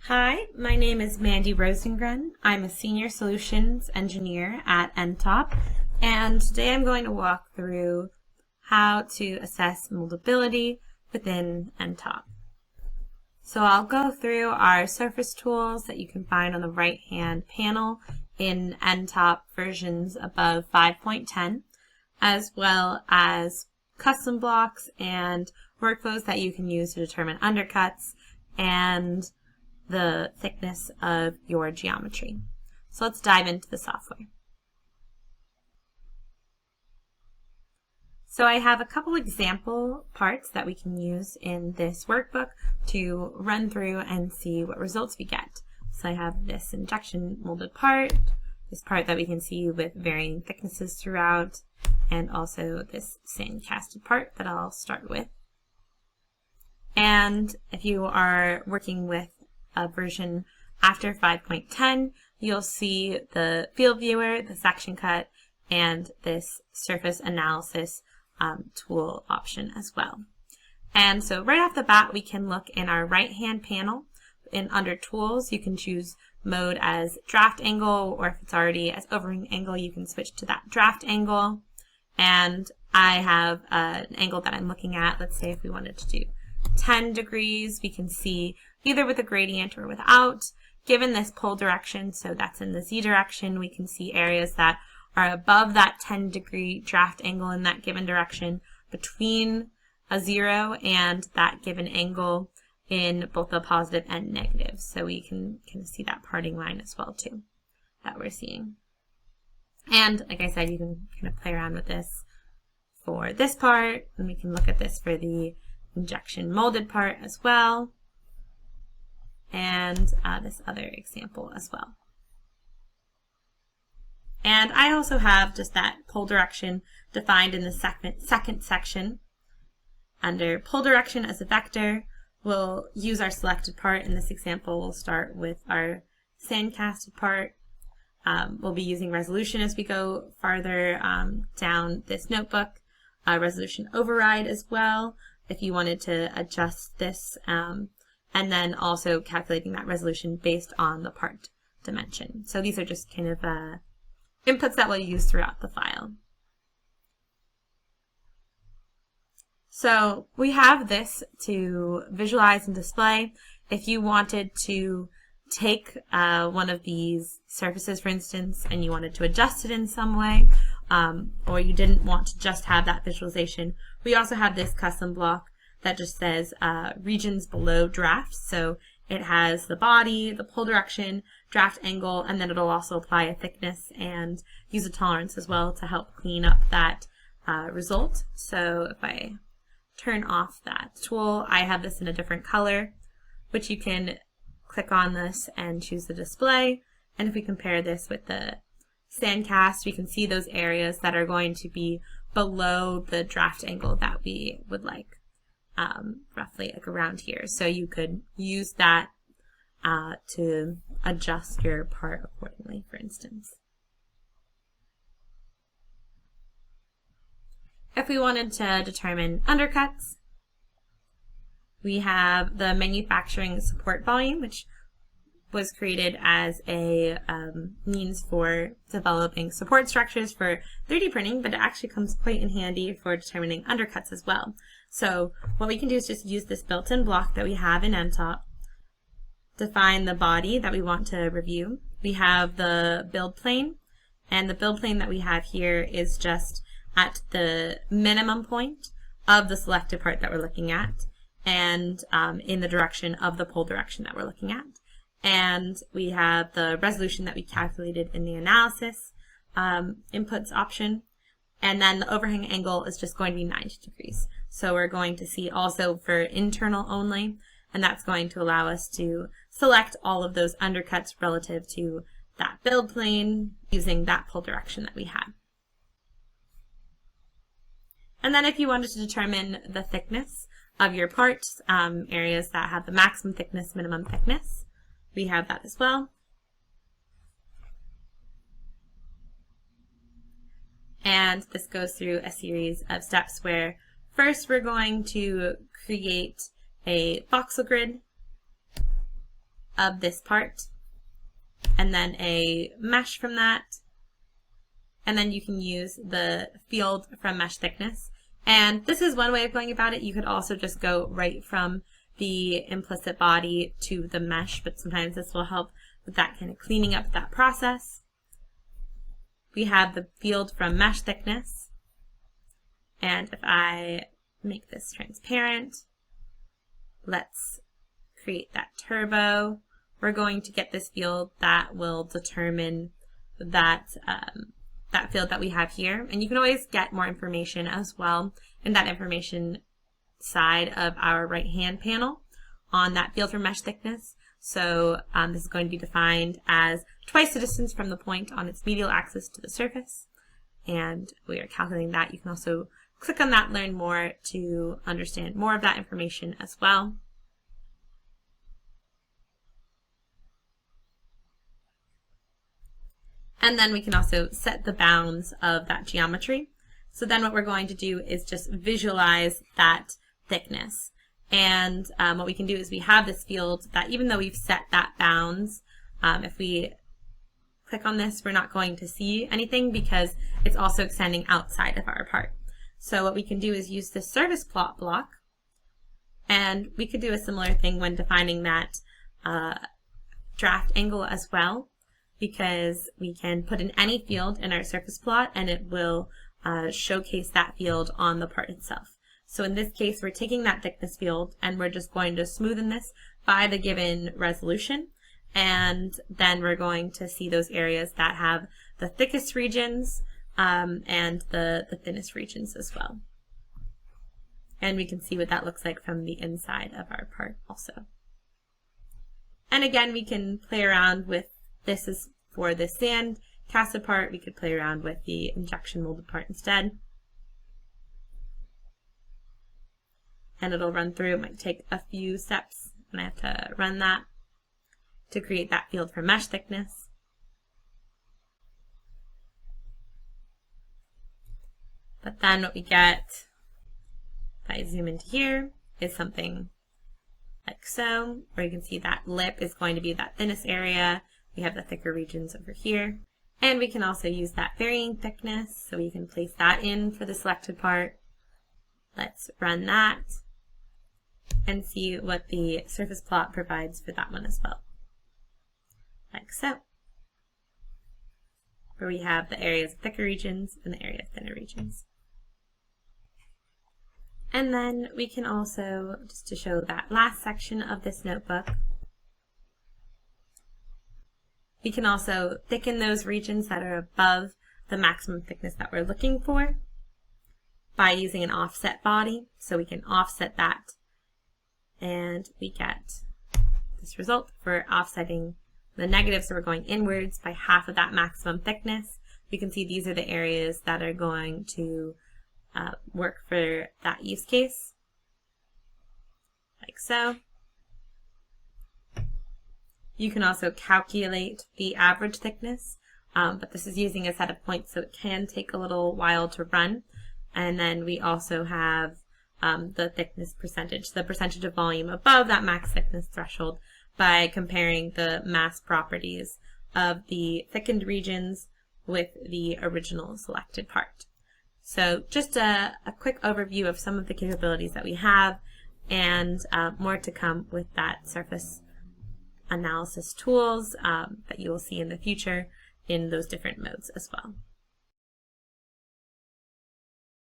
Hi, my name is Mandy Rosengren. I'm a Senior Solutions Engineer at NTOP, and today I'm going to walk through how to assess moldability within NTOP. So I'll go through our surface tools that you can find on the right-hand panel in NTOP versions above 5.10, as well as custom blocks and workflows that you can use to determine undercuts and the thickness of your geometry. So let's dive into the software. So I have a couple example parts that we can use in this workbook to run through and see what results we get. So I have this injection molded part, this part that we can see with varying thicknesses throughout, and also this sand casted part that I'll start with. And if you are working with a version after 5.10, you'll see the field viewer, the section cut, and this surface analysis tool option as well. And so right off the bat, we can look in our right-hand panel. Under tools, you can choose mode as draft angle, or if it's already as overhang angle, you can switch to that draft angle. And I have an angle that I'm looking at. Let's say if we wanted to do 10 degrees, we can see either with a gradient or without. Given this pull direction, so that's in the Z direction, we can see areas that are above that 10-degree draft angle in that given direction, between a 0 and that given angle in both the positive and negative. So we can kind of see that parting line as well too that we're seeing. And like I said, you can kind of play around with this for this part, and we can look at this for the injection molded part as well, and this other example as well. And I also have just that pull direction defined in the second section. Under pull direction as a vector, we'll use our selected part. In this example, we'll start with our sand casted part. We'll be using resolution as we go farther down this notebook. Resolution override as well, if you wanted to adjust this, and then also calculating that resolution based on the part dimension. So these are just kind of inputs that we'll use throughout the file. So we have this to visualize and display. If you wanted to take one of these surfaces, for instance, and you wanted to adjust it in some way, or you didn't want to just have that visualization, we also have this custom block that just says regions below draft. So it has the body, the pull direction, draft angle, and then it'll also apply a thickness and use a tolerance as well to help clean up that result. So if I turn off that tool, I have this in a different color, which you can click on this and choose the display. And if we compare this with the sand cast, we can see those areas that are going to be below the draft angle that we would like, roughly like around here. So you could use that to adjust your part accordingly, for instance. If we wanted to determine undercuts, we have the manufacturing support volume, which was created as a means for developing support structures for 3D printing, but it actually comes quite in handy for determining undercuts as well. So what we can do is just use this built-in block that we have in NTOP, define the body that we want to review. We have the build plane, and the build plane that we have here is just at the minimum point of the selected part that we're looking at, and in the direction of the pull direction that we're looking at. And we have the resolution that we calculated in the analysis inputs option. And then the overhang angle is just going to be 90 degrees. So we're going to see also for internal only, and that's going to allow us to select all of those undercuts relative to that build plane using that pull direction that we had. And then if you wanted to determine the thickness of your parts, areas that have the maximum thickness, minimum thickness, we have that as well. And this goes through a series of steps where first we're going to create a voxel grid of this part, and then a mesh from that, and then you can use the field from mesh thickness. And this is one way of going about it. You could also just go right from the implicit body to the mesh, but sometimes this will help with that kind of cleaning up that process. We have the field from mesh thickness, and if I make this transparent, let's create that turbo. We're going to get this field that will determine that that field that we have here. And you can always get more information as well in that information side of our right hand panel on that field from mesh thickness. So this is going to be defined as twice the distance from the point on its medial axis to the surface. And we are calculating that. You can also click on that, learn more to understand more of that information as well. And then we can also set the bounds of that geometry. So then what we're going to do is just visualize that thickness. And what we can do is we have this field that even though we've set that bounds, if we click on this, we're not going to see anything because it's also extending outside of our part. So what we can do is use this surface plot block, and we could do a similar thing when defining that draft angle as well, because we can put in any field in our surface plot and it will showcase that field on the part itself. So in this case, we're taking that thickness field and we're just going to smoothen this by the given resolution. And then we're going to see those areas that have the thickest regions and the thinnest regions as well. And we can see what that looks like from the inside of our part also. And again, we can play around with this is for the sand casted part. We could play around with the injection molded part instead. And it'll run through. It might take a few steps, and I have to run that to create that field for mesh thickness. But then what we get, if I zoom into here, is something like so, where you can see that lip is going to be that thinnest area. We have the thicker regions over here. And we can also use that varying thickness, so we can place that in for the selected part. Let's run that and see what the surface plot provides for that one as well. Like so. Where we have the areas of thicker regions and the area of thinner regions. And then we can also, just to show that last section of this notebook, we can also thicken those regions that are above the maximum thickness that we're looking for by using an offset body. So we can offset that and we get this result for offsetting the negative, so we're going inwards by half of that maximum thickness. You can see these are the areas that are going to work for that use case, like so. You can also calculate the average thickness, but this is using a set of points, so it can take a little while to run. And then we also have the thickness percentage, the percentage of volume above that max thickness threshold, by comparing the mass properties of the thickened regions with the original selected part. So just a quick overview of some of the capabilities that we have, and more to come with that surface analysis tools that you will see in the future in those different modes as well.